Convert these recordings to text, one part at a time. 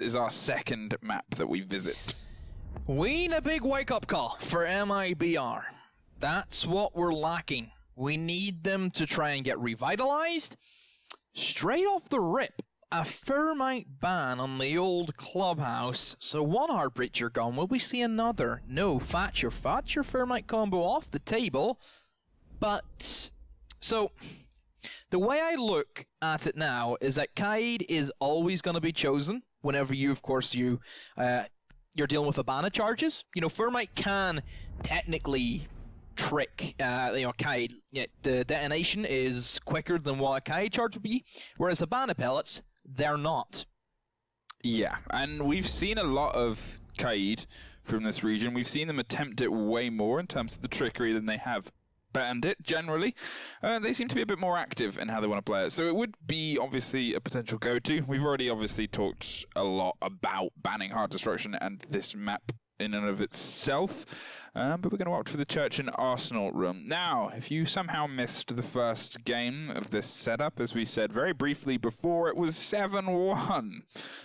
is our second map that we visit. We need a big wake-up call for MIBR. That's what we're lacking. We need them to try and get revitalized. Straight off the rip, a Thermite ban on the old clubhouse. So one Heartbreacher gone. Will we see another? No, Thatcher Thermite combo off the table. But, so, the way I look at it now is that Kaid is always going to be chosen whenever you, of course, you're dealing with Abana charges. You know, Thermite can technically trick, Kaid. The detonation is quicker than what a Kaid charge would be, whereas Abana pellets, they're not. Yeah, and we've seen a lot of Kaid from this region. We've seen them attempt it way more in terms of the trickery than they have Bandit, generally. They seem to be a bit more active in how they want to play it. So it would be, obviously, a potential go-to. We've already, obviously, talked a lot about banning Hard Destruction and this map in and of itself. But we're going to opt for the Church and Arsenal room. Now, if you somehow missed the first game of this setup, as we said very briefly before, it was 7-1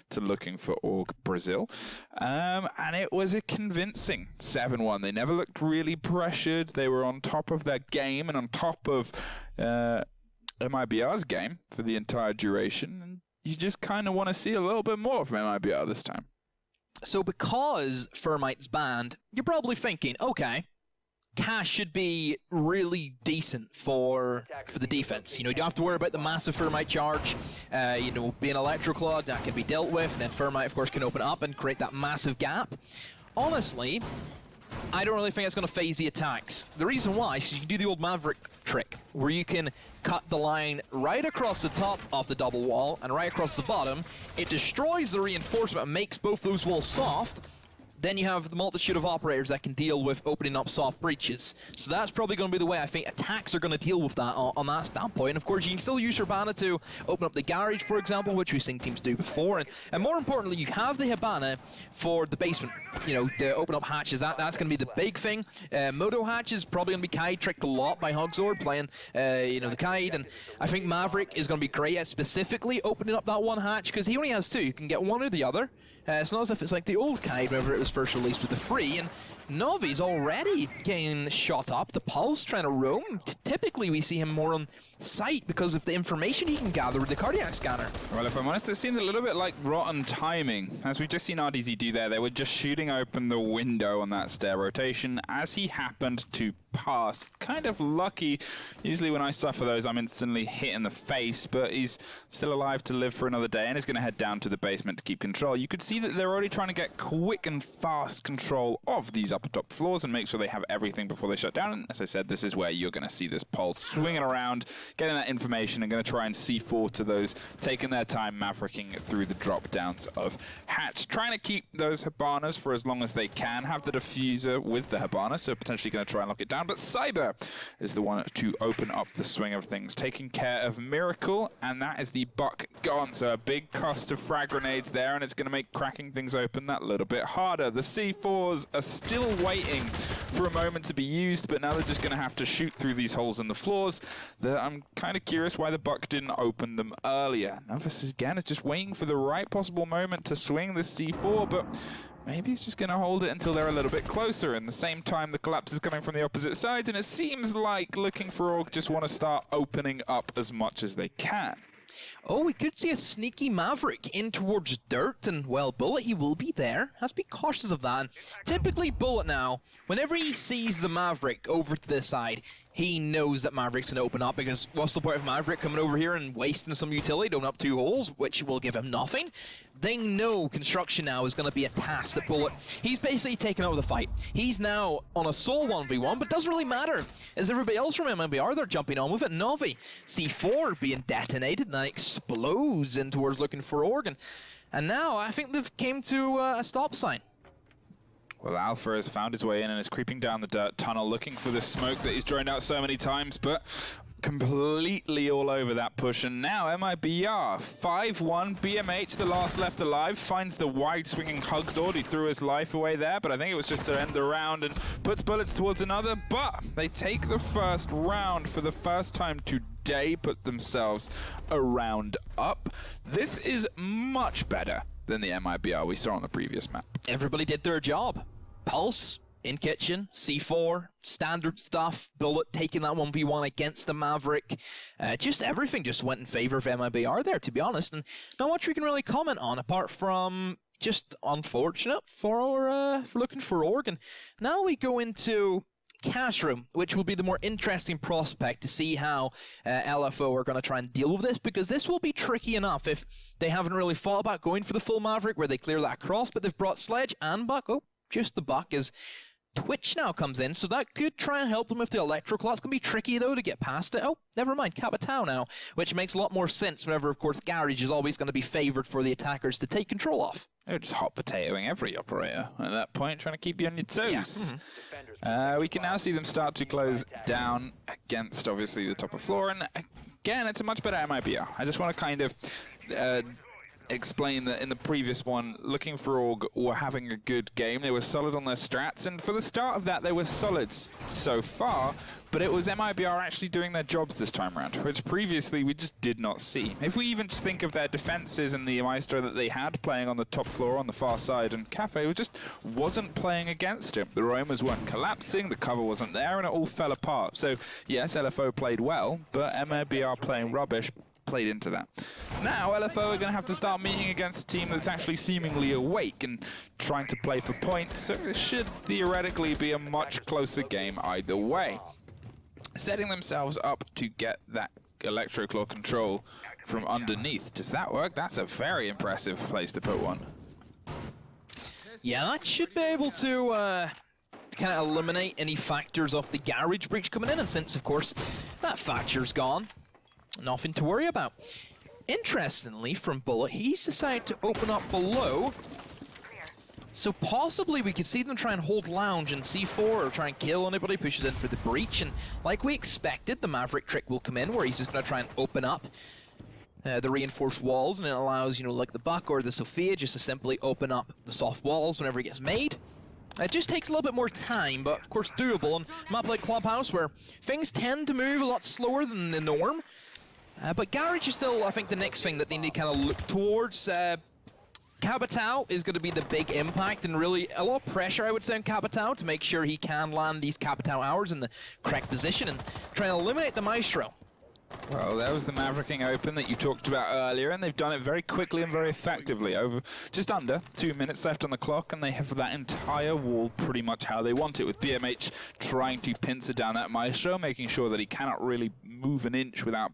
to Looking for Org Brazil. And it was a convincing 7-1. They never looked really pressured. They were on top of their game and on top of MIBR's game for the entire duration. And you just kind of want to see a little bit more from MIBR this time. So because Thermite's banned, you're probably thinking, okay, Cash should be really decent for the defense. You know, you don't have to worry about the massive Thermite charge. Being Electroclaw, that can be dealt with, and then Thermite, of course, can open up and create that massive gap. Honestly, I don't really think it's going to phase the attacks. The reason why is you can do the old Maverick trick, where you can cut the line right across the top of the double wall and right across the bottom. It destroys the reinforcement and makes both those walls soft. Then you have the multitude of operators that can deal with opening up soft breaches. So that's probably going to be the way I think attacks are going to deal with that on that standpoint. Of course, you can still use your Hibana to open up the garage, for example, which we've seen teams do before. And more importantly, you have the Hibana for the basement, to open up hatches. That's going to be the big thing. Moto hatch is probably going to be Kaid, tricked a lot by Hogzord playing, the Kaid. And I think Maverick is going to be great at specifically opening up that one hatch, because he only has two. You can get one or the other. It's not as if it's like the old Kaid, whenever it was first released with the free, and Novi's already getting shot up. The Pulse trying to roam. Typically, we see him more on site because of the information he can gather with the cardiac scanner. Well, if I'm honest, it seems a little bit like rotten timing. As we've just seen RDZ do there, they were just shooting open the window on that stair rotation as he happened to pass. Kind of lucky. Usually when I suffer those, I'm instantly hit in the face, but he's still alive to live for another day and is going to head down to the basement to keep control. You could see that they're already trying to get quick and fast control of these upper top floors and make sure they have everything before they shut down. And as I said, this is where you're going to see this Pulse swinging around, getting that information, and going to try and C4 to those taking their time mavericking through the drop downs of hatch. Trying to keep those Hibanas for as long as they can. Have the diffuser with the Hibana, so potentially going to try and lock it down. But Cyber is the one to open up the swing of things, taking care of Miracle, and that is the buck gone. So a big cost of frag grenades there, and it's going to make cracking things open that little bit harder. The C4s are still waiting for a moment to be used, but now they're just going to have to shoot through these holes in the floors. I'm kind of curious why the buck didn't open them earlier. Novice again is just waiting for the right possible moment to swing the C4, but maybe he's just going to hold it until they're a little bit closer. And the same time, the collapse is coming from the opposite sides, and it seems like Looking for Org just want to start opening up as much as they can. Oh, we could see a sneaky Maverick in towards Dirt, and, well, Bullet, he will be there. Has to be cautious of that. And typically, Bullet now, whenever he sees the Maverick over to this side, he knows that Maverick's going to open up, because what's the point of Maverick coming over here and wasting some utility to open up two holes, which will give him nothing? They know construction now is going to be a task that Bullet, he's basically taken over the fight. He's now on a sole 1v1, but it doesn't really matter, as everybody else from MIBR, they're jumping on with it. Novi, C4 being detonated, and that explodes in towards Looking for Org, and now I think they've came to a stop sign. Well, Alpha has found his way in and is creeping down the dirt tunnel, looking for this smoke that he's droned out so many times, but completely all over that push. And now MIBR, 5-1, BMH, the last left alive, finds the wide-swinging Hugzord. He threw his life away there, but I think it was just to end the round and puts bullets towards another. But they take the first round for the first time today, put themselves a round up. This is much better than the MIBR we saw on the previous map. Everybody did their job. Pulse, in kitchen, C4, standard stuff, Bullet taking that 1v1 against the Maverick. Just everything just went in favor of MIBR there, to be honest. And not much we can really comment on, apart from just unfortunate for looking for Org. And now we go into Cash Room, which will be the more interesting prospect to see how LFO are going to try and deal with this, because this will be tricky enough if they haven't really thought about going for the full Maverick where they clear that cross, but they've brought Sledge and Buck. Oh, just the Buck is... Twitch now comes in, so that could try and help them with the electrical. That's going to be tricky, though, to get past it. Oh, never mind, Capitao now, which makes a lot more sense whenever, of course, Garage is always going to be favoured for the attackers to take control of. They're just hot potatoing every operator at that point, trying to keep you on your toes. Yeah. We can now see them start to close down against, obviously, the top of floor, and again, it's a much better MIBR. I just want to kind of... explain that in the previous one, Looking for Org were having a good game. They were solid on their strats, and for the start of that, they were solid so far, but it was MIBR actually doing their jobs this time around, which previously we just did not see. If we even just think of their defenses and the Maestro that they had playing on the top floor on the far side, and Cafe just wasn't playing against him. The Roamers weren't collapsing, the cover wasn't there, and it all fell apart. So yes, LFO played well, but MIBR playing rubbish played into that. Now LFO are going to have to start meeting against a team that's actually seemingly awake and trying to play for points, so it should theoretically be a much closer game either way. Setting themselves up to get that Electroclaw control from underneath. Does that work? That's a very impressive place to put one. Yeah, that should be able to kind of eliminate any factors of the Garage breach coming in, and since, of course, that factor's gone, nothing to worry about. Interestingly, from Bullet, he's decided to open up below. So possibly we could see them try and hold Lounge and C4 or try and kill anybody, pushes in for the breach. And like we expected, the Maverick trick will come in where he's just going to try and open up the reinforced walls, and it allows, you know, like the Buck or the Sophia just to simply open up the soft walls whenever it gets made. It just takes a little bit more time, but of course doable on a map like Clubhouse where things tend to move a lot slower than the norm. But Garage is still, I think, the next thing that they need to kind of look towards. Capitao is going to be the big impact, and really a lot of pressure, I would say, on Capitao to make sure he can land these Capitao hours in the correct position and try and eliminate the Maestro. Well, that was the Mavericking Open that you talked about earlier, and they've done it very quickly and very effectively. Over just under 2 minutes left on the clock, and they have that entire wall pretty much how they want it, with BMH trying to pincer down that Maestro, making sure that he cannot really move an inch without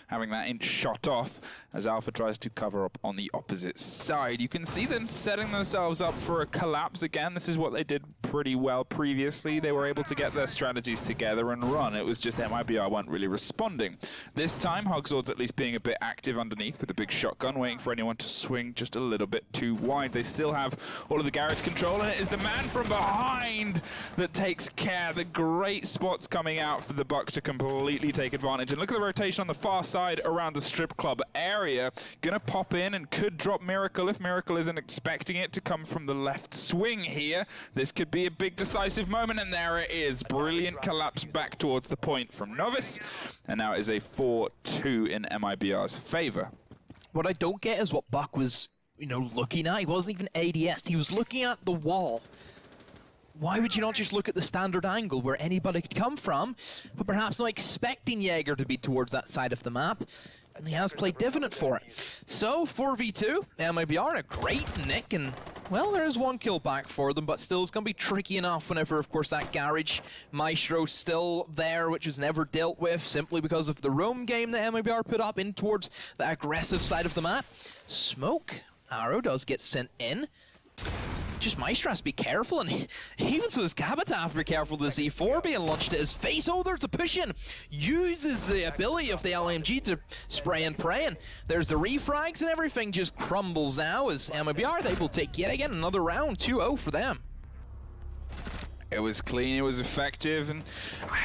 having that inch shot off as Alpha tries to cover up on the opposite side. You can see them setting themselves up for a collapse again. This is what they did pretty well previously. They were able to get their strategies together and run. It was just MIBR weren't really responding. This time, Hogsword's at least being a bit active underneath with a big shotgun, waiting for anyone to swing just a little bit too wide. They still have all of the Garage control, and it is the man from behind that takes care. The great spots coming out for the Buck to completely take advantage. And look at the rotation on the far side around the strip club area. Gonna pop in and could drop Miracle if Miracle isn't expecting it to come from the left swing here. This could be a big decisive moment, and there it is. Brilliant collapse back towards the point from Novice, and now it is a 4-2 in MIBR's favor. What I don't get is what Buck was, you know, looking at. He wasn't even ADS. He was looking at the wall. Why would you not just look at the standard angle where anybody could come from, but perhaps not expecting Jaeger to be towards that side of the map? And he has played Divinant for it. So, 4v2, MIBR in a great nick, and, well, there is one kill back for them, but still it's going to be tricky enough whenever, of course, that Garage Maestro still there, which was never dealt with, simply because of the roam game that MIBR put up in towards the aggressive side of the map. Smoke arrow does get sent in. Just Maestro has to be careful, and even so his Capitao have to be careful with the C4 being launched at his face. Oh, there's a push-in. Uses the ability of the LMG to spray and pray, and there's the refrags, and everything just crumbles now as MIBR, they will take yet again another round, 2-0 for them. It was clean, it was effective, and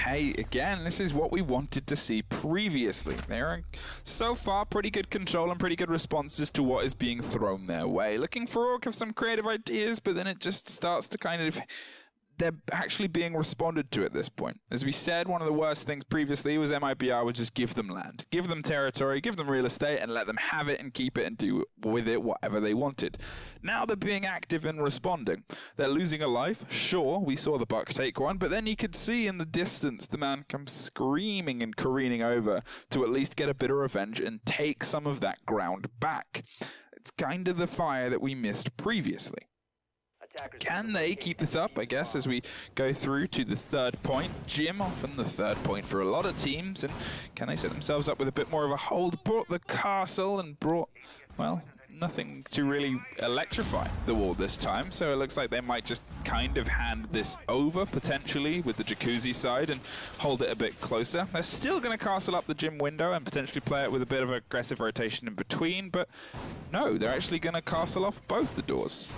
hey, again, this is what we wanted to see previously. They're so far pretty good control and pretty good responses to what is being thrown their way. Looking for Orc of some creative ideas, but then it just starts to kind of they're actually being responded to at this point. As we said, one of the worst things previously was MIBR would just give them land, give them territory, give them real estate, and let them have it and keep it and do with it whatever they wanted. Now they're being active and responding. They're losing a life. Sure, we saw the Buck take one, but then you could see in the distance the man come screaming and careening over to at least get a bit of revenge and take some of that ground back. It's kind of the fire that we missed previously. Can they keep this up, I guess, as we go through to the third point? Jim, often the third point for a lot of teams, and can they set themselves up with a bit more of a hold? Brought the castle and brought, well, nothing to really electrify the wall this time, so it looks like they might just kind of hand this over, potentially, with the Jacuzzi side and hold it a bit closer. They're still going to castle up the gym window and potentially play it with a bit of aggressive rotation in between, but no, they're actually going to castle off both the doors.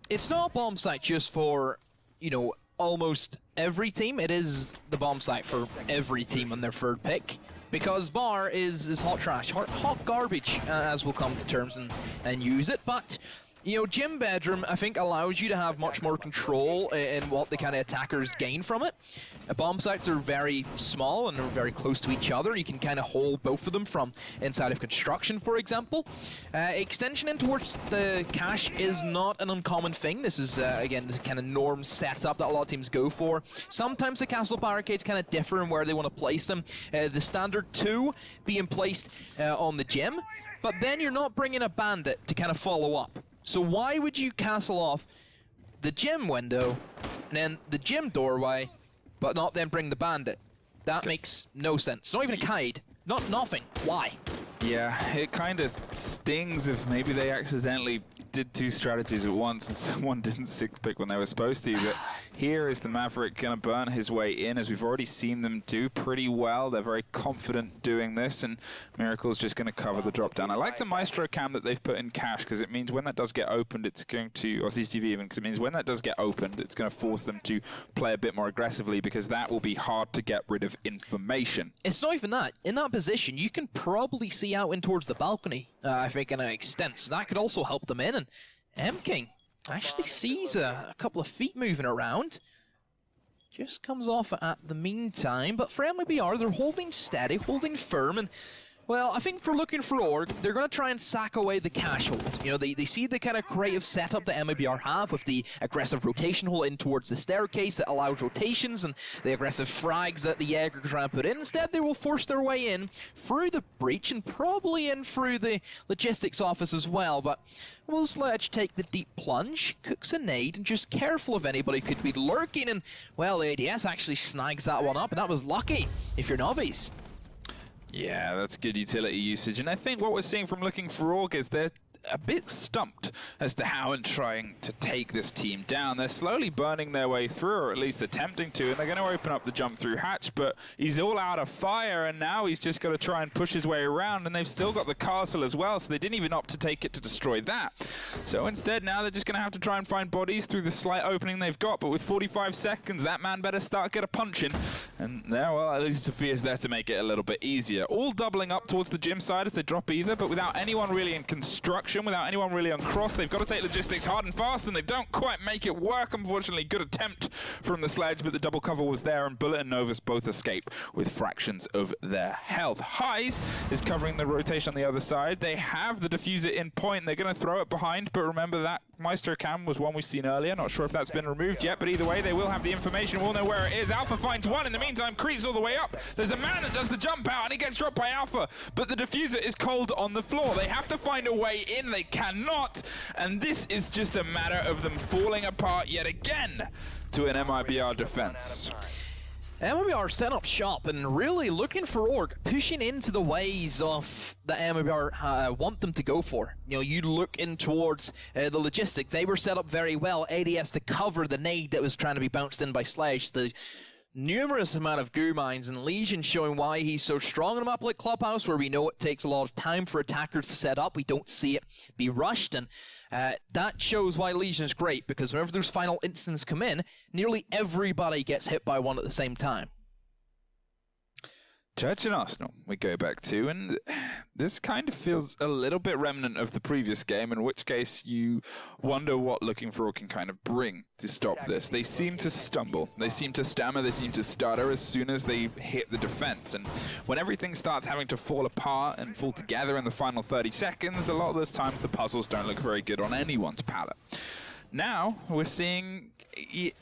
It's not a bomb site just for, you know, almost every team. It is the bomb site for every team on their third pick. Because Bar is hot trash, hot garbage, as we'll come to terms and use it. But, you know, Gym Bedroom, I think, allows you to have much more control in what the kind of attackers gain from it. Bomb sites are very small and are very close to each other. You can kind of hold both of them from inside of construction, for example. Extension in towards the cache is not an uncommon thing. This is, again, the kind of norm setup that a lot of teams go for. Sometimes the castle barricades kind of differ in where they want to place them. The standard 2 being placed on the gym, but then you're not bringing a bandit to kind of follow up. So why would you castle off the gym window and then the gym doorway, but not then bring the bandit? That makes no sense. Not even a kite. Nothing. Why? Yeah, it kind of stings if maybe they accidentally did two strategies at once and someone didn't sixth pick when they were supposed to, but here is the Maverick going to burn his way in, as we've already seen them do pretty well. They're very confident doing this, and Miracle's just going to cover the drop down. I like the Maestro cam that they've put in cache, because it means when that does get opened, it's going to, or CCTV even, because it means when that does get opened, it's going to force them to play a bit more aggressively, because that will be hard to get rid of information. It's not even that. In that position, you can probably see out in towards the balcony, I think, in an extent, so that could also help them in. And M-King actually sees a couple of feet moving around. Just comes off at the meantime, but for MIBR, they're holding steady, holding firm, and well, I think for looking for Org, they're going to try and sack away the cache hold. You know, they see the kind of creative setup that MIBR have with the aggressive rotation hole in towards the staircase that allows rotations and the aggressive frags that the Jaeger can try and put in. Instead, they will force their way in through the breach and probably in through the logistics office as well. But will Sledge take the deep plunge, cooks a nade, and just careful of anybody could be lurking. And, well, ADS actually snags that one up, and that was lucky if you're novice. Yeah, that's good utility usage, and I think what we're seeing from looking for Org is they're a bit stumped as to how and trying to take this team down. They're slowly burning their way through, or at least attempting to, and they're going to open up the jump through hatch, but he's all out of fire, and now he's just got to try and push his way around, and they've still got the castle as well, so they didn't even opt to take it to destroy that. So instead, now they're just going to have to try and find bodies through the slight opening they've got, but with 45 seconds, that man better get a punch in. And now, well, at least Sophia's there to make it a little bit easier. All doubling up towards the gym side as they drop either, but without anyone really in construction, without anyone really on cross, they've got to take logistics hard and fast, and they don't quite make it work, unfortunately. Good attempt from the Sledge, but the double cover was there, and Bullet and Novus both escape with fractions of their health. Highs is covering the rotation on the other side. They have the diffuser in point. They're going to throw it behind, but remember that Maestro cam was one we've seen earlier. Not sure if that's been removed yet, but either way, they will have the information. We'll know where it is. Alpha finds one. In the meantime, Crete's all the way up. There's a man that does the jump out, and he gets dropped by Alpha, but the diffuser is cold on the floor. They have to find a way in. They cannot, and this is just a matter of them falling apart yet again to an MIBR defense. MIBR set up shop and really looking for Org, pushing into the ways of that MIBR want them to go for. You know, you look in towards the logistics. They were set up very well. ADS to cover the nade that was trying to be bounced in by Sledge. The numerous amount of goo mines, and Legion showing why he's so strong in a map like Clubhouse, where we know it takes a lot of time for attackers to set up. We don't see it be rushed, and that shows why Legion is great, because whenever those final instants come in, nearly everybody gets hit by one at the same time. Church and Arsenal we go back to, and this kind of feels a little bit remnant of the previous game, in which case you wonder what Looking For All can kind of bring to stop this. They seem to stumble, they seem to stammer, they seem to stutter as soon as they hit the defense, and when everything starts having to fall apart and fall together in the final 30 seconds, a lot of those times the puzzles don't look very good on anyone's palette. Now, we're seeing,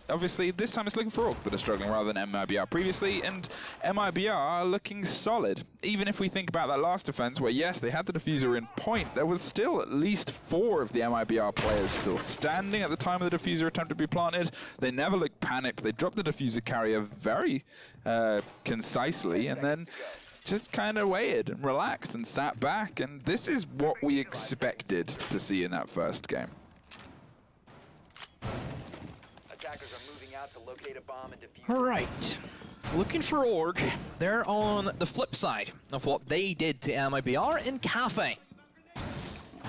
obviously, this time it's Looking For All that are struggling rather than MIBR previously, and MIBR are looking solid. Even if we think about that last defense, where yes, they had the diffuser in point, there was still at least 4 of the MIBR players still standing at the time of the diffuser attempt to be planted. They never looked panicked. They dropped the diffuser carrier very concisely, and then just kind of waited and relaxed and sat back, and this is what we expected to see in that first game. Attackers are moving out to locate a bomb and defuse. All right, Looking For Org, they're on the flip side of what they did to MIBR in Cafe.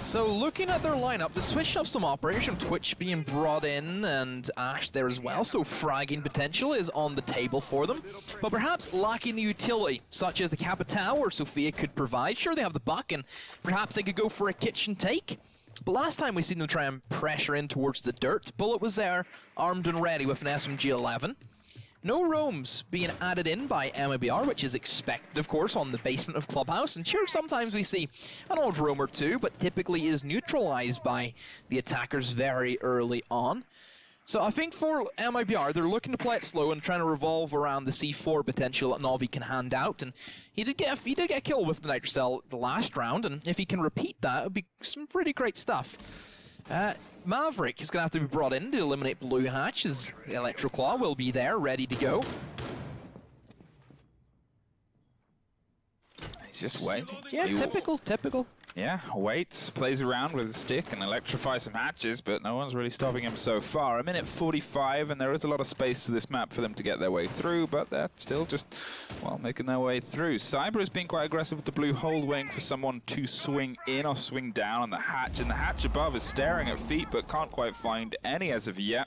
So looking at their lineup, they switched up some operation, Twitch being brought in and Ash there as well, so fragging potential is on the table for them. But perhaps lacking the utility, such as the Capitao or Sophia could provide. Sure, they have the buck, and perhaps they could go for a kitchen take. But last time we seen them try and pressure in towards the dirt, Bullet was there, armed and ready with an SMG-11. No roams being added in by MIBR, which is expected, of course, on the basement of Clubhouse. And sure, sometimes we see an odd roam or two, but typically is neutralized by the attackers very early on. So I think for MIBR, they're looking to play it slow and trying to revolve around the C4 potential that Navi can hand out. And he did get a kill with the Nitrocell the last round, and if he can repeat that, it would be some pretty great stuff. Maverick is going to have to be brought in to eliminate Blue Hatch, as Electroclaw will be there, ready to go. He's just waiting. Yeah, typical. Yeah, waits, plays around with a stick and electrifies some hatches, but no one's really stopping him so far. A minute 45, and there is a lot of space to this map for them to get their way through, but they're still just, well, making their way through. Cyber has been quite aggressive with the blue hold, waiting for someone to swing in or swing down on the hatch, and the hatch above is staring at feet, but can't quite find any as of yet.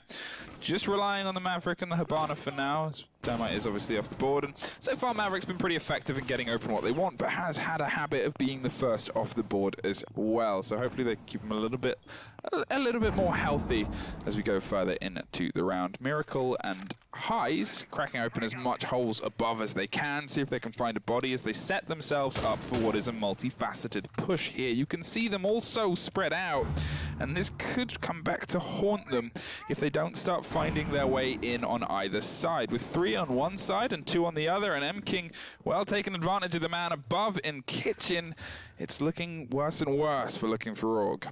Just relying on the Maverick and the Hibana for now, as Thermite is obviously off the board, and so far Maverick's been pretty effective in getting open what they want, but has had a habit of being the first off the board as well. So hopefully they keep him a little bit more healthy as we go further into the round. Miracle and Highs cracking open as much holes above as they can, see if they can find a body as they set themselves up for what is a multifaceted push here. You can see them also spread out, and this could come back to haunt them if they don't start finding their way in on either side. With 3 on one side and 2 on the other, and M-King, well, taking advantage of the man above in Kitchen, it's looking worse and worse for Looking For Org.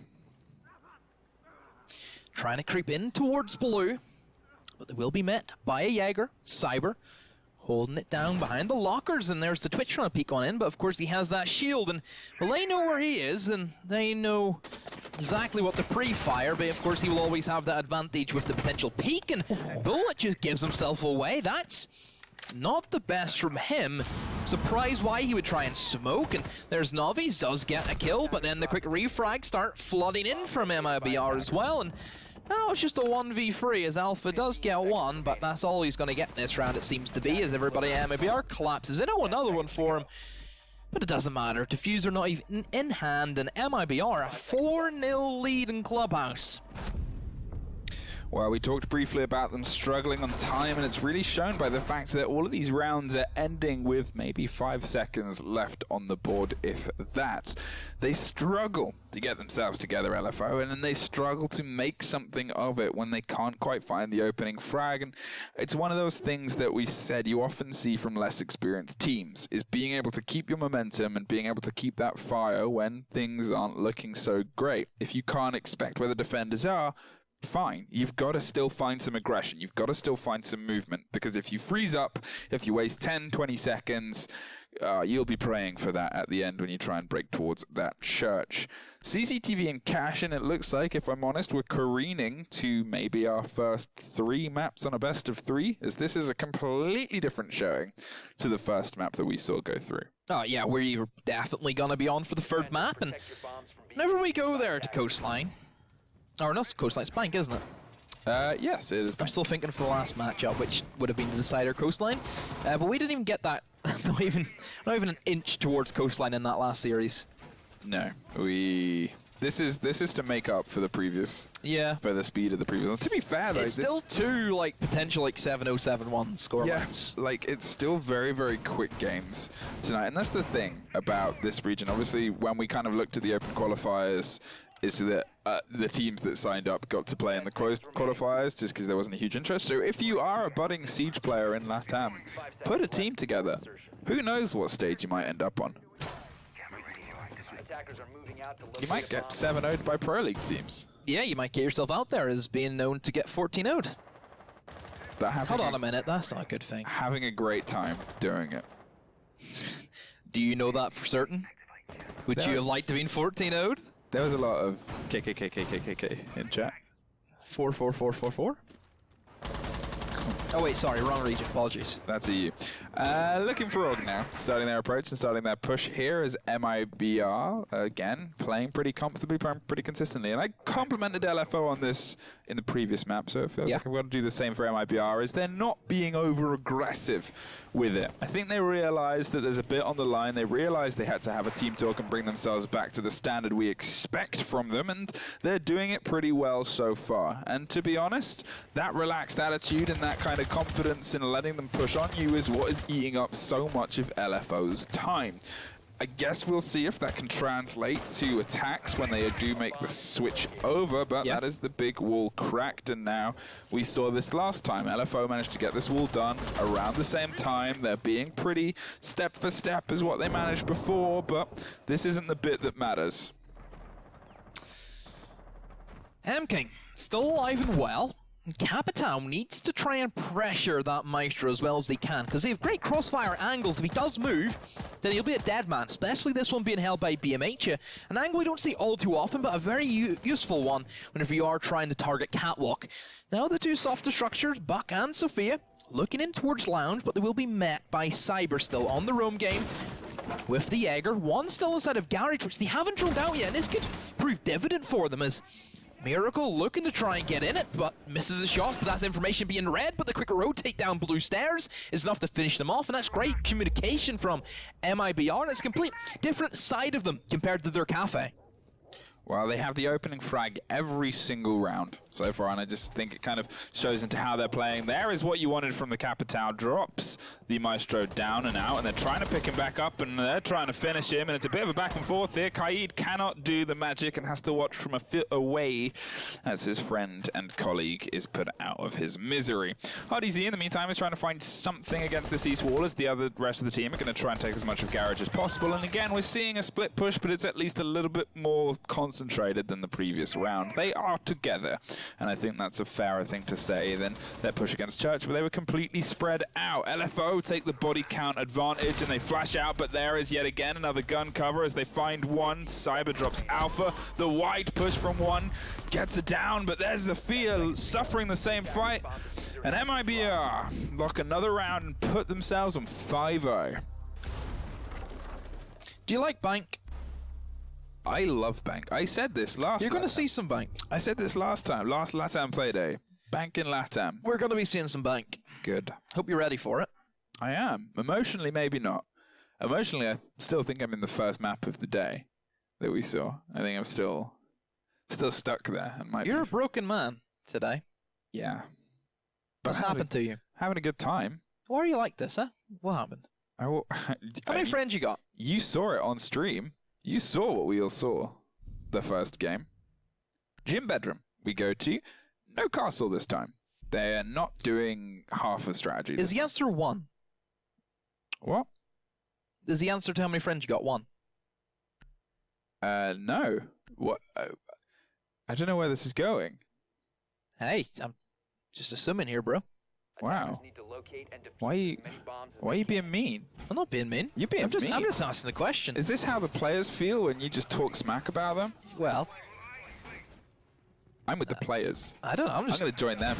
Trying to creep in towards Blue, but they will be met by a Jaeger. Cyber holding it down behind the lockers, and there's the Twitch trying to peek on in, but of course he has that shield, and well, they know where he is, and they know exactly what to pre-fire, but of course he will always have that advantage with the potential peek, and Bullet just gives himself away. That's not the best from him. Surprised why he would try and smoke, and there's Navi, does get a kill, but then the quick refrag start flooding in from MIBR as well, and now it's just a 1v3 as Alpha does get 1, but that's all he's going to get this round, it seems to be, as everybody at MIBR collapses in. Oh, another one for him. But it doesn't matter. Diffuser not even in hand, and MIBR a 4-0 lead in Clubhouse. Well, we talked briefly about them struggling on time, and it's really shown by the fact that all of these rounds are ending with maybe 5 seconds left on the board, if that. They struggle to get themselves together, LFO, and then they struggle to make something of it when they can't quite find the opening frag. And it's one of those things that we said you often see from less experienced teams, is being able to keep your momentum and being able to keep that fire when things aren't looking so great. If you can't expect where the defenders are, fine, you've got to still find some aggression, you've got to still find some movement, because if you freeze up, if you waste 10-20 seconds, you'll be praying for that at the end when you try and break towards that church. CCTV and Cash, and it looks like, if I'm honest, we're careening to maybe our first 3 maps on a best of 3, as this is a completely different showing to the first map that we saw go through. Oh yeah, we're definitely going to be on for the 3rd map, and whenever we go there to Coastline, or not Coastline, it's blank, isn't it? Yes, it is. I'm still thinking for the last matchup, which would have been the decider coastline, but we didn't even get that. not even an inch towards coastline in that last series. No, This is to make up for the previous. Yeah. For the speed of the previous one. To be fair, though, It's still two like potential like 7-0-7-1 score lines. like it's still very, very quick games tonight, and that's the thing about this region. Obviously, when we kind of looked at the open qualifiers, is that the teams that signed up got to play in the closed qualifiers just because there wasn't a huge interest. So if you are a budding Siege player in LATAM, put a team together. Who knows what stage you might end up on? You might get 7-0'd by Pro League teams. Yeah, you might get yourself out there as being known to get 14-0'd. But Hold on a minute, that's not a good thing. Having a great time doing it. Do you know that for certain? Would you have liked to be 14-0'd? There was a lot of KKKKKKK in chat. 4-4-4-4-4? Oh wait, sorry, wrong region, apologies. That's EU. Looking for OG now, starting their approach and starting their push here is MIBR, again, playing pretty comfortably, playing pretty consistently. And I complimented LFO on this in the previous map, so it feels like I've got to do the same for MIBR, is they're not being over-aggressive with it. I think they realized that there's a bit on the line. They realized they had to have a team talk and bring themselves back to the standard we expect from them, and they're doing it pretty well so far. And to be honest, that relaxed attitude and that kind of confidence in letting them push on you is what is eating up so much of LFO's time. I guess we'll see if that can translate to attacks when they do make the switch over, but that is the big wall cracked, and now we saw this last time. LFO managed to get this wall done around the same time. They're being pretty step for step as what they managed before, but this isn't the bit that matters. King still alive and well. Capital needs to try and pressure that Maestro as well as they can, because they have great crossfire angles. If he does move, then he'll be a dead man, especially this one being held by BMH. An angle we don't see all too often, but a very useful one whenever you are trying to target Catwalk. Now the two softer structures, Buck and Sophia, looking in towards Lounge, but they will be met by Cyber still on the roam game. With the Jaeger, one still inside of Garage, which they haven't droned out yet, and this could prove dividend for them as Miracle looking to try and get in it, but misses a shot, but that's information being read, but the quick rotate down blue stairs is enough to finish them off, and that's great communication from MIBR, and it's a complete different side of them compared to their cafe. Well, they have the opening frag every single round so far, and I just think it kind of shows into how they're playing. There is what you wanted from the Capital. Drops the Maestro down and out, and they're trying to pick him back up, and they're trying to finish him, and it's a bit of a back and forth here. Kaid cannot do the magic and has to watch from a foot away as his friend and colleague is put out of his misery. RDZ, in the meantime, is trying to find something against this east wall as the rest of the team are going to try and take as much of Garage as possible, and again, we're seeing a split push, but it's at least a little bit more concentrated than the previous round. They are together, and I think that's a fairer thing to say than their push against Church, but they were completely spread out. LFO take the body count advantage, and they flash out, but there is yet again another gun cover as they find one. Cyber drops Alpha. The wide push from one gets it down, but there's Zafia suffering the same fight, and MIBR lock another round and put themselves on 5-0. Do you like Bank? I love Bank. I said this last time. You're going to see some Bank. I said this last time, last LATAM play day. Bank in LATAM. We're going to be seeing some Bank. Good. Hope you're ready for it. I am. Emotionally, maybe not. Emotionally, I still think I'm in the first map of the day that we saw. I think I'm still stuck there. You're a broken man today. Yeah. What's happened to you? Having a good time. Why are you like this, huh? What happened? How many friends you got? You saw it on stream. You saw what we all saw the first game. Gym bedroom we go to. No castle this time. They're not doing half a strategy. Is the answer 1? What? Is the answer to how many friends you got 1? No. What? I don't know where this is going. Hey, I'm just assuming here, bro. Wow. Why are you being mean? I'm not being mean. You're being mean. I'm just asking the question. Is this how the players feel when you just talk smack about them? Well, I'm with the players. I don't know. I'm going to join them.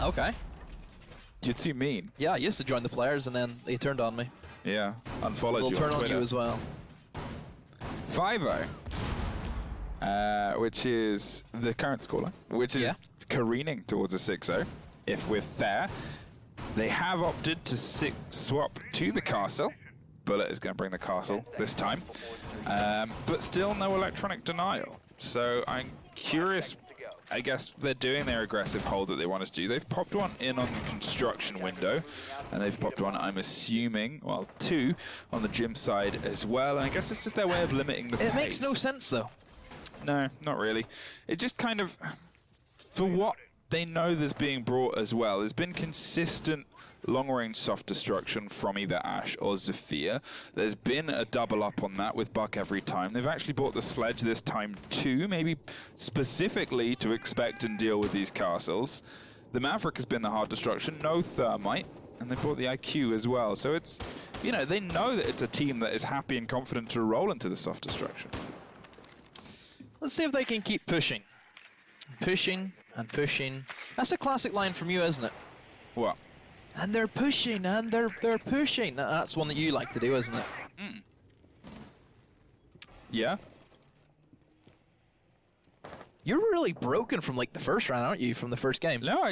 Okay. You're too mean. Yeah, I used to join the players, and then they turned on me. Yeah, unfollowed you. They'll turn on on you as well. 5-0, which is the current scoreline, which is careening towards a 6-0, if we're fair. They have opted to swap to the castle. Bullet is going to bring the castle this time. But still no electronic denial. So I'm curious. I guess they're doing their aggressive hold that they want us to do. They've popped one in on the construction window, and they've popped one, I'm assuming, well, 2 on the gym side as well. And I guess it's just their way of limiting the pace. It makes no sense, though. No, not really. It just kind of, for what they know that's being brought as well, there's been consistent long-range soft destruction from either Ash or Zephyr. There's been a double up on that with Buck every time. They've actually bought the sledge this time too, maybe specifically to expect and deal with these castles. The Maverick has been the hard destruction, no thermite, and they bought the IQ as well. So it's, you know, they know that it's a team that is happy and confident to roll into the soft destruction. Let's see if they can keep pushing. Pushing and pushing. That's a classic line from you, isn't it? What? And they're pushing, and they're pushing. That's one that you like to do, isn't it? Mm. Yeah. You're really broken from like the first round, aren't you? From the first game. No,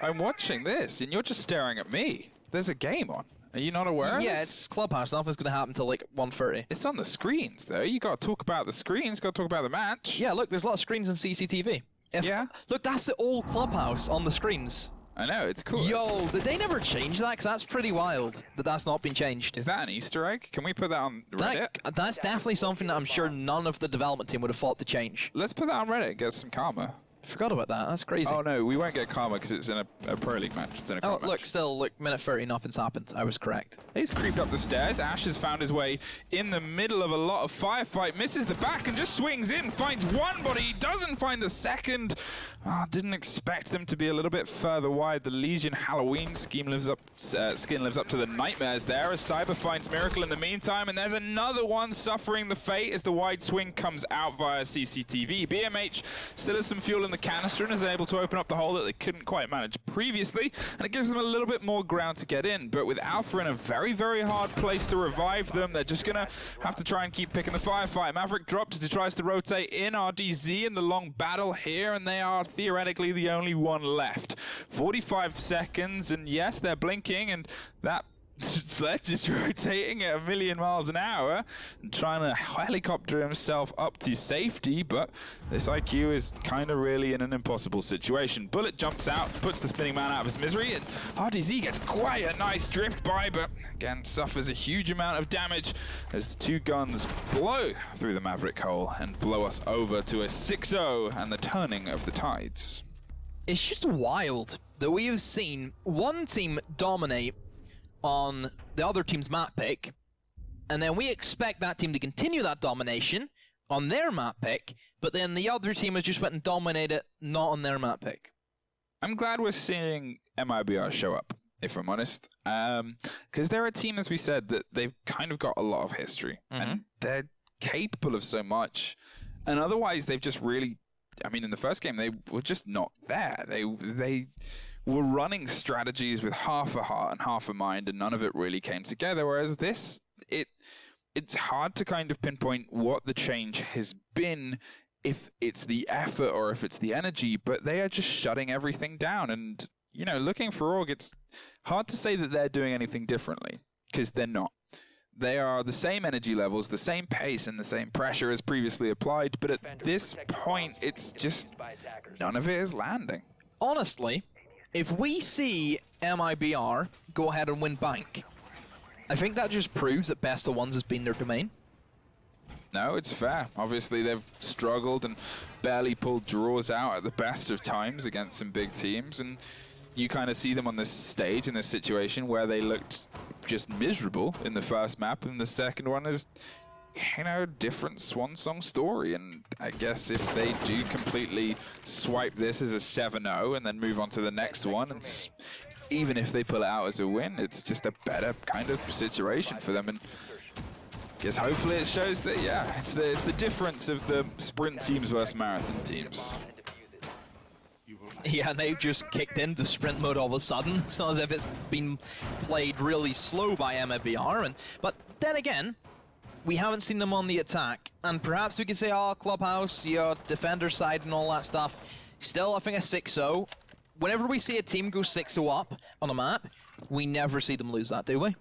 I'm watching this, and you're just staring at me. There's a game on. Are you not aware of Yeah, this? it's Clubhouse. Nothing's going to happen until like 1:30. It's on the screens, though. You got to talk about the screens. Got to talk about the match. Yeah, look, there's a lot of screens in CCTV. Yeah. Look, that's the old Clubhouse on the screens. I know, it's cool. Yo, did they never change that? Because that's pretty wild that that's not been changed. Is that an Easter egg? Can we put that on Reddit? That's definitely something that I'm sure none of the development team would have thought to change. Let's put that on Reddit and get some karma. Forgot about that. That's crazy. Oh no, we won't get karma because it's in a Pro League match. It's in a Oh, match. look, still, look, minute 30, nothing's happened. I was correct. He's creeped up the stairs. Ash has found his way in the middle of a lot of firefight, misses the back and just swings in, finds one body, he doesn't find the second. Oh, didn't expect them to be a little bit further wide. The Legion Halloween skin lives up to the nightmares there as Cyber finds Miracle in the meantime, and there's another one suffering the fate as the wide swing comes out via CCTV. BMH still has some fuel in the canister and is able to open up the hole that they couldn't quite manage previously, and it gives them a little bit more ground to get in. But with Alpha in a very, very hard place to revive them, they're just gonna have to try and keep picking the firefight. Maverick dropped as he tries to rotate in. RDZ in the long battle here, and they are theoretically the only one left. 45 seconds, and yes, they're blinking, and that Sledge is rotating at 1,000,000 miles an hour and trying to helicopter himself up to safety, but this IQ is kind of really in an impossible situation. Bullet jumps out, puts the spinning man out of his misery, and RDZ gets quite a nice drift by, but again suffers a huge amount of damage as the two guns blow through the Maverick hole and blow us over to a 6-0 and the turning of the tides. It's just wild that we have seen one team dominate on the other team's map pick, and then we expect that team to continue that domination on their map pick, but then the other team has just went and dominated not on their map pick. I'm glad we're seeing MIBR show up, if I'm honest, because they're a team, as we said, that they've kind of got a lot of history, and they're capable of so much, and otherwise they've just really, I mean, in the first game, they were just not there. They were running strategies with half a heart and half a mind, and none of it really came together. Whereas this, it's hard to kind of pinpoint what the change has been, if it's the effort or if it's the energy, but they are just shutting everything down. And, you know, looking for Org, it's hard to say that they're doing anything differently, because they're not. They are the same energy levels, the same pace, and the same pressure as previously applied, but at this point, it's just none of it is landing. Honestly, if we see MIBR go ahead and win Bank, I think that just proves that best of ones has been their domain. No, it's fair. Obviously, they've struggled and barely pulled draws out at the best of times against some big teams, and you kind of see them on this stage in this situation where they looked just miserable in the first map, and the second one is, you know, different swan song story. And I guess if they do completely swipe this as a 7-0 and then move on to the next one, and even if they pull it out as a win, it's just a better kind of situation for them. And I guess hopefully it shows that, yeah, it's the difference of the sprint teams versus marathon teams. Yeah, and they've just kicked into sprint mode all of a sudden. It's not as if it's been played really slow by MIBR. But then again, we haven't seen them on the attack. And perhaps we could say, oh, Clubhouse, your defender side and all that stuff. Still, I think a 6-0. Whenever we see a team go 6-0 up on a map, we never see them lose that, do we?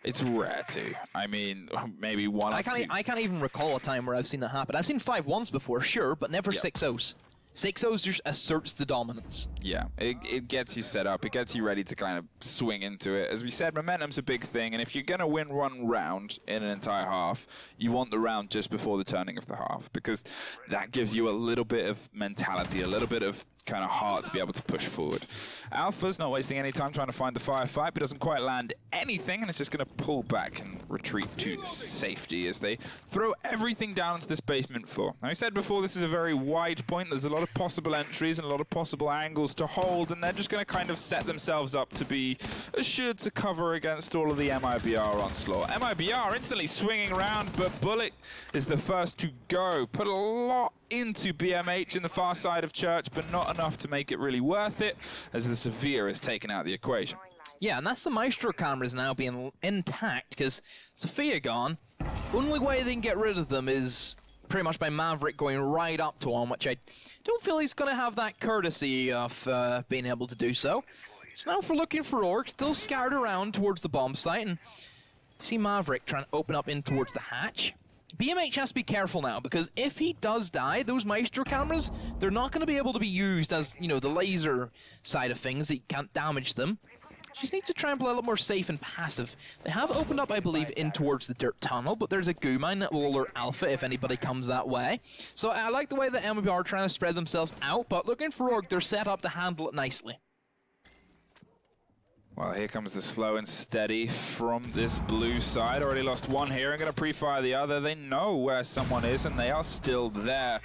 It's rare to. I mean, maybe one or two. I can't even recall a time where I've seen that happen. I've seen 5-1s before, sure, but never 6-0s. 6-0s just asserts the dominance. Yeah, it gets you set up. It gets you ready to kind of swing into it. As we said, momentum's a big thing, and if you're going to win one round in an entire half, you want the round just before the turning of the half, because that gives you a little bit of mentality, a little bit of kind of heart to be able to push forward. Alpha's not wasting any time trying to find the firefight, but doesn't quite land anything, and it's just going to pull back and retreat to safety as they throw everything down to this basement floor. Now, I said before, this is a very wide point. There's a lot of possible entries and a lot of possible angles to hold, and they're just going to kind of set themselves up to be assured to cover against all of the MIBR onslaught. MIBR instantly swinging around, but Bullet is the first to go. Put a lot into BMH in the far side of Church, but not enough to make it really worth it, as the Severe is taken out of the equation. Yeah, and that's the Maestro cameras now being intact, because Sophia gone. Only way they can get rid of them is pretty much by Maverick going right up to him, which I don't feel he's going to have that courtesy of being able to do so. So now for looking for Orc, still scattered around towards the bomb site, and you see Maverick trying to open up in towards the hatch. BMH has to be careful now, because if he does die, those Maestro cameras, they're not going to be able to be used as, you know, the laser side of things. He can't damage them. Just needs to try and play a little more safe and passive. They have opened up, I believe, in towards the dirt tunnel, but there's a goo mine that will alert Alpha if anybody comes that way. So I like the way that MIBR are trying to spread themselves out, but looking for Orc, they're set up to handle it nicely. Well, here comes the slow and steady from this blue side. Already lost one here and going to pre-fire the other. They know where someone is, and they are still there.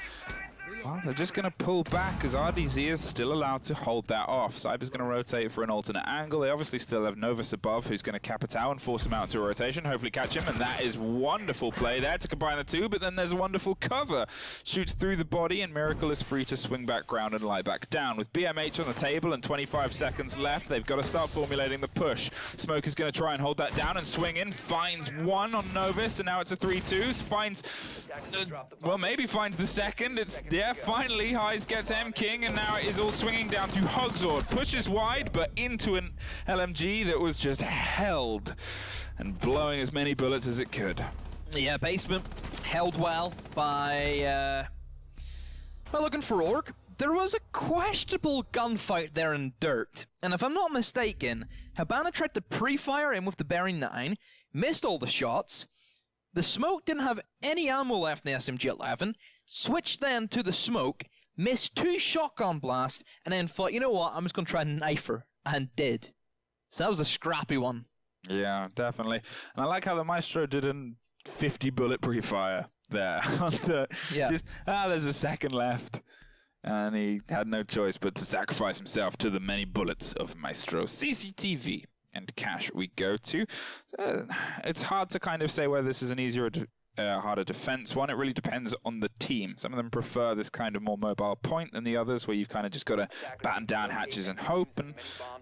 Well, they're just going to pull back as RDZ is still allowed to hold that off. Cyber's going to rotate for an alternate angle. They obviously still have Novus above, who's going to cap it out and force him out to a rotation, hopefully catch him, and that is wonderful play there to combine the two, but then there's a wonderful cover. Shoots through the body, and Miracle is free to swing back ground and lie back down. With BMH on the table and 25 seconds left, they've got to start formulating the push. Smoke is going to try and hold that down and swing in, finds one on Novus, and now it's a 3-2. Finds, well, maybe finds the second. It's, yeah, finally, Highs gets M-King, and now it is all swinging down to Hugzord. Pushes wide, but into an LMG that was just held and blowing as many bullets as it could. Yeah, basement held well by looking for Orc. There was a questionable gunfight there in dirt, and if I'm not mistaken, Habana tried to pre-fire in with the bearing 9, missed all the shots. The smoke didn't have any ammo left in the SMG-11, switched then to the smoke, missed 2 shotgun blasts, and then thought, you know what, I'm just going to try and knife her, and did. So that was a scrappy one. Yeah, definitely. And I like how the Maestro did a 50 bullet pre-fire there. Just, there's a second left. And he had no choice but to sacrifice himself to the many bullets of Maestro. CCTV and cash we go to. It's hard to kind of say whether this is an easier or harder defense one. It really depends on the team. Some of them prefer this kind of more mobile point than the others, where you've kind of just got to batten down hatches and hope. And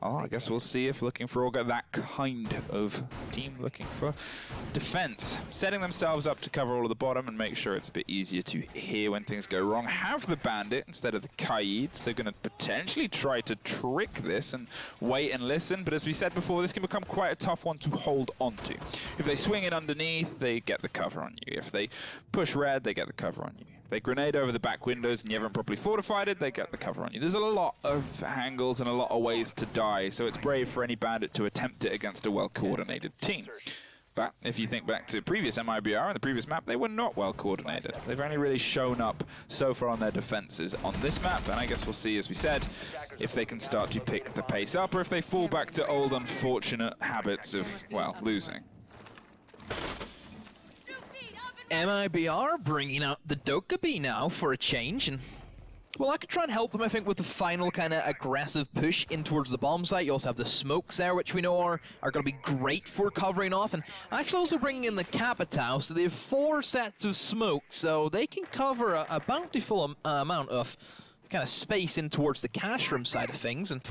I guess we'll see if looking for Olga, that kind of team looking for defense, setting themselves up to cover all of the bottom and make sure it's a bit easier to hear when things go wrong. Have the Bandit instead of the Kaids. They're going to potentially try to trick this and wait and listen, but as we said before, this can become quite a tough one to hold onto. If they swing it underneath, they get the cover on you. If they push red, they get the cover on you. If they grenade over the back windows and you haven't properly fortified it, they get the cover on you. There's a lot of angles and a lot of ways to die, so it's brave for any Bandit to attempt it against a well-coordinated team. But if you think back to previous MIBR and the previous map, they were not well coordinated. They've only really shown up so far on their defenses on this map, and I guess we'll see, as we said, if they can start to pick the pace up or if they fall back to old unfortunate habits of, well, losing. MIBR bringing out the Dokubi now for a change, and well, I could try and help them, I think, with the final kind of aggressive push in towards the bomb site. You also have the smokes there, which we know are going to be great for covering off, and actually also bringing in the Capitao, so they have 4 sets of smoke, so they can cover a bountiful amount of kind of space in towards the cash room side of things, and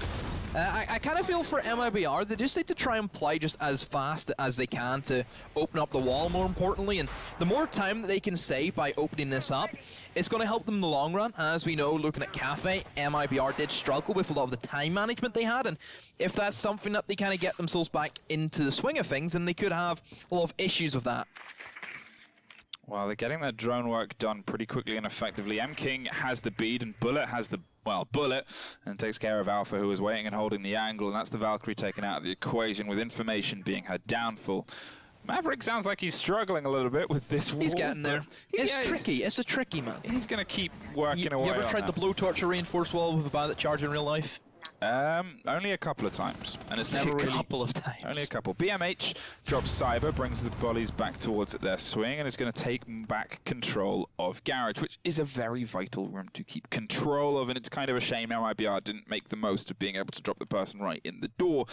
I kind of feel for MIBR, they just need to try and play just as fast as they can to open up the wall, more importantly, and the more time that they can save by opening this up, it's going to help them in the long run. And as we know, looking at Cafe, MIBR did struggle with a lot of the time management they had, and if that's something that they kind of get themselves back into the swing of things, then they could have a lot of issues with that. Well, they're getting their drone work done pretty quickly and effectively. M-King has the bead, and Bullet has the, well, Bullet, and takes care of Alpha, who was waiting and holding the angle, and that's the Valkyrie taken out of the equation, with information being her downfall. Maverick sounds like he's struggling a little bit with this wall. He's getting there. It's tricky. It's a tricky, man. He's going to keep working away. You ever tried the blowtorch or reinforced wall with a bandit charge in real life? Only a couple of times, and it's Never never really... a couple of times. Only a couple. BMH drops Cyber, brings the volleys back towards their swing, and is going to take back control of Garage, which is a very vital room to keep control of, and it's kind of a shame MIBR didn't make the most of being able to drop the person right in the door.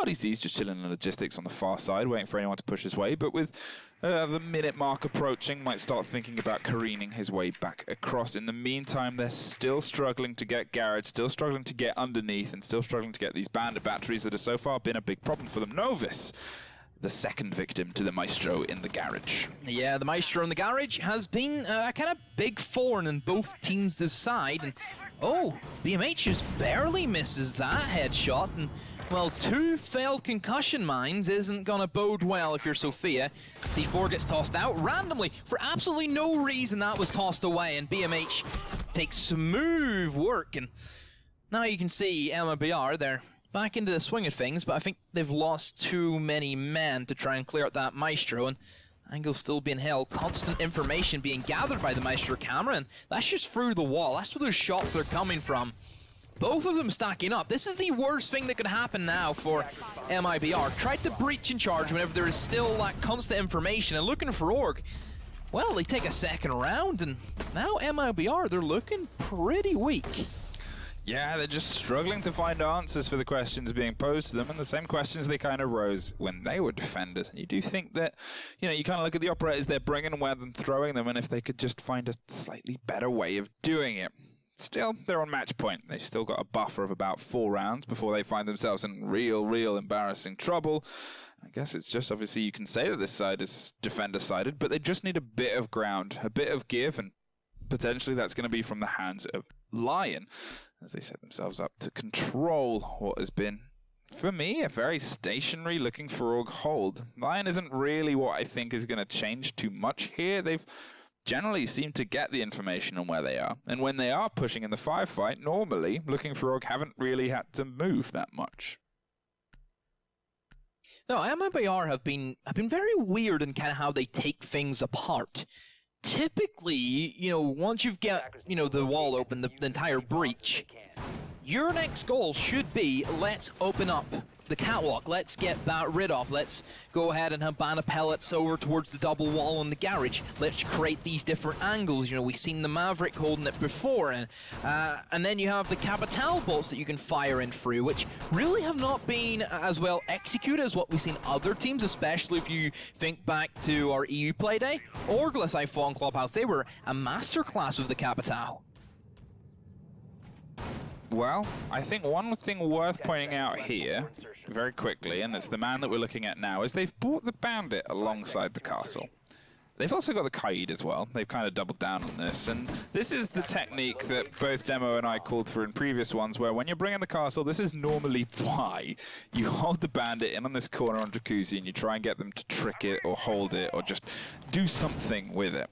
RDC's just chilling in logistics on the far side, waiting for anyone to push his way, but with the minute mark approaching, might start thinking about careening his way back across. In the meantime, they're still struggling to get Garage, still struggling to get underneath, and still struggling to get these bandit batteries that have so far been a big problem for them. Novus, the second victim to the Maestro in the Garage. Yeah, the Maestro in the Garage has been a kind of big thorn in both teams' side. And oh, BMH just barely misses that headshot. And well, 2 failed concussion mines isn't going to bode well if you're Sophia. C4 gets tossed out randomly for absolutely no reason. That was tossed away, and BMH takes smooth work. And now you can see MIBR, they're back into the swing of things, but I think they've lost too many men to try and clear out that Maestro, and angle's still being held. Constant information being gathered by the Maestro camera, and that's just through the wall. That's where those shots are coming from. Both of them stacking up. This is the worst thing that could happen now for MIBR. Tried to breach in charge whenever there is still that constant information, and looking for Org. Well, they take a second round, and now MIBR, they're looking pretty weak. Yeah, they're just struggling to find answers for the questions being posed to them, and the same questions they kind of rose when they were defenders. And you do think that, you know, you kind of look at the operators they're bringing rather than throwing them, and if they could just find a slightly better way of doing it. Still, they're on match point. They've still got a buffer of about 4 rounds before they find themselves in real embarrassing trouble. I guess it's just, obviously, you can say that this side is defender-sided, but they just need a bit of ground, a bit of give, and potentially that's going to be from the hands of Lion, as they set themselves up to control what has been, for me, a very stationary looking for Org hold. Lion isn't really what I think is going to change too much here. They've generally seem to get the information on where they are, and when they are pushing in the firefight, normally looking for Org haven't really had to move that much. No, MIBR have been very weird in kind of how they take things apart. Typically, you know, once you've got, you know, the wall open, the entire breach, your next goal should be, let's open up the catwalk, let's get that rid of, let's go ahead and have banner pellets over towards the double wall in the garage, let's create these different angles. You know, we've seen the Maverick holding it before, and then you have the Capital bolts that you can fire in through, which really have not been as well executed as what we've seen other teams, especially if you think back to our EU play day. Orgless, I thought, in Clubhouse, they were a masterclass with the Capital. Well, I think one thing worth pointing out here, very quickly, and it's the man that we're looking at now, is they've brought the Bandit alongside the castle. They've also got the Kaid as well. They've kind of doubled down on this, and this is the technique that both Demo and I called for in previous ones, where when you're bringing the castle, this is normally why you hold the Bandit in on this corner on Jacuzzi, and you try and get them to trick it, or hold it, or just do something with it.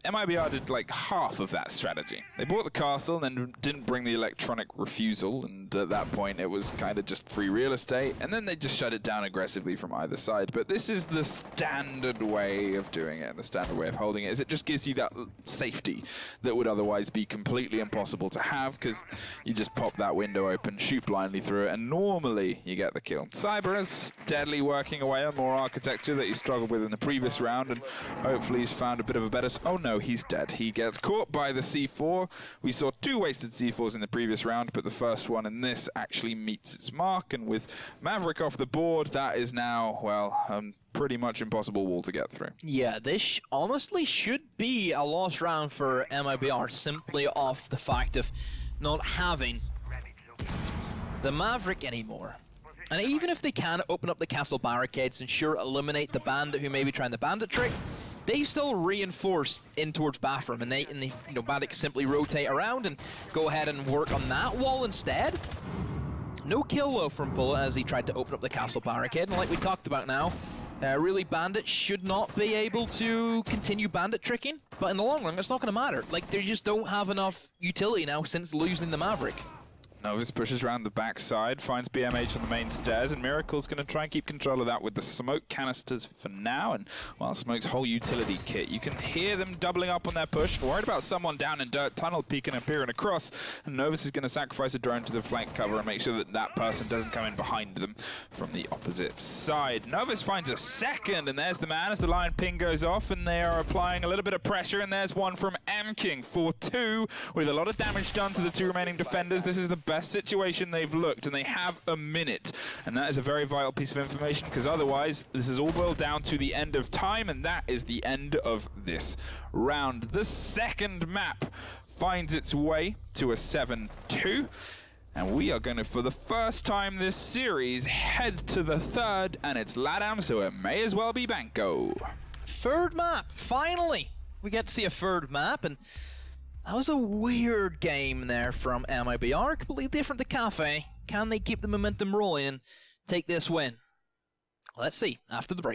MIBR did like half of that strategy. They bought the castle and then didn't bring the electronic refusal, and at that point it was kind of just free real estate, and then they just shut it down aggressively from either side. But this is the standard way of doing it, and the standard way of holding it is it just gives you that safety that would otherwise be completely impossible to have, because you just pop that window open, shoot blindly through it, and normally you get the kill. Cyber is steadily working away on more architecture that he struggled with in the previous round, and hopefully he's found a bit of a better... Oh no, he's dead. He gets caught by the C4. We saw 2 wasted C4s in the previous round, but the first one in this actually meets its mark, and with Maverick off the board, that is now, well, pretty much impossible wall to get through. Yeah, this honestly should be a lost round for MIBR, simply off the fact of not having the Maverick anymore. And even if they can open up the castle barricades and sure eliminate the bandit who may be trying the bandit trick, they still reinforce in towards bathroom, and the you know, bandit can simply rotate around and go ahead and work on that wall instead. No kill though from Bullet as he tried to open up the castle barricade, and like we talked about now, really Bandit should not be able to continue bandit tricking, but in the long run it's not going to matter. Like, they just don't have enough utility now since losing the Maverick. Novus pushes around the backside, finds BMH on the main stairs, and Miracle's going to try and keep control of that with the smoke canisters for now, and, well, Smoke's whole utility kit. You can hear them doubling up on their push, worried about someone down in Dirt Tunnel peeking and peering across, and Novus is going to sacrifice a drone to the flank cover and make sure that that person doesn't come in behind them from the opposite side. Novus finds a second, and there's the man as the line ping goes off, and they are applying a little bit of pressure, and there's one from M-King for 2, with a lot of damage done to the 2 remaining defenders. This is the best situation they've looked, and they have a minute, and that is a very vital piece of information, because otherwise this is all boiled down to the end of time, and that is the end of this round. The second map finds its way to a 7-2, and we are going to, for the first time this series, head to the third, and it's LATAM, so it may as well be Banco. Third map, finally! We get to see a third map, and that was a weird game there from MIBR, completely different to Cafe. Can they keep the momentum rolling and take this win? Let's see after the break.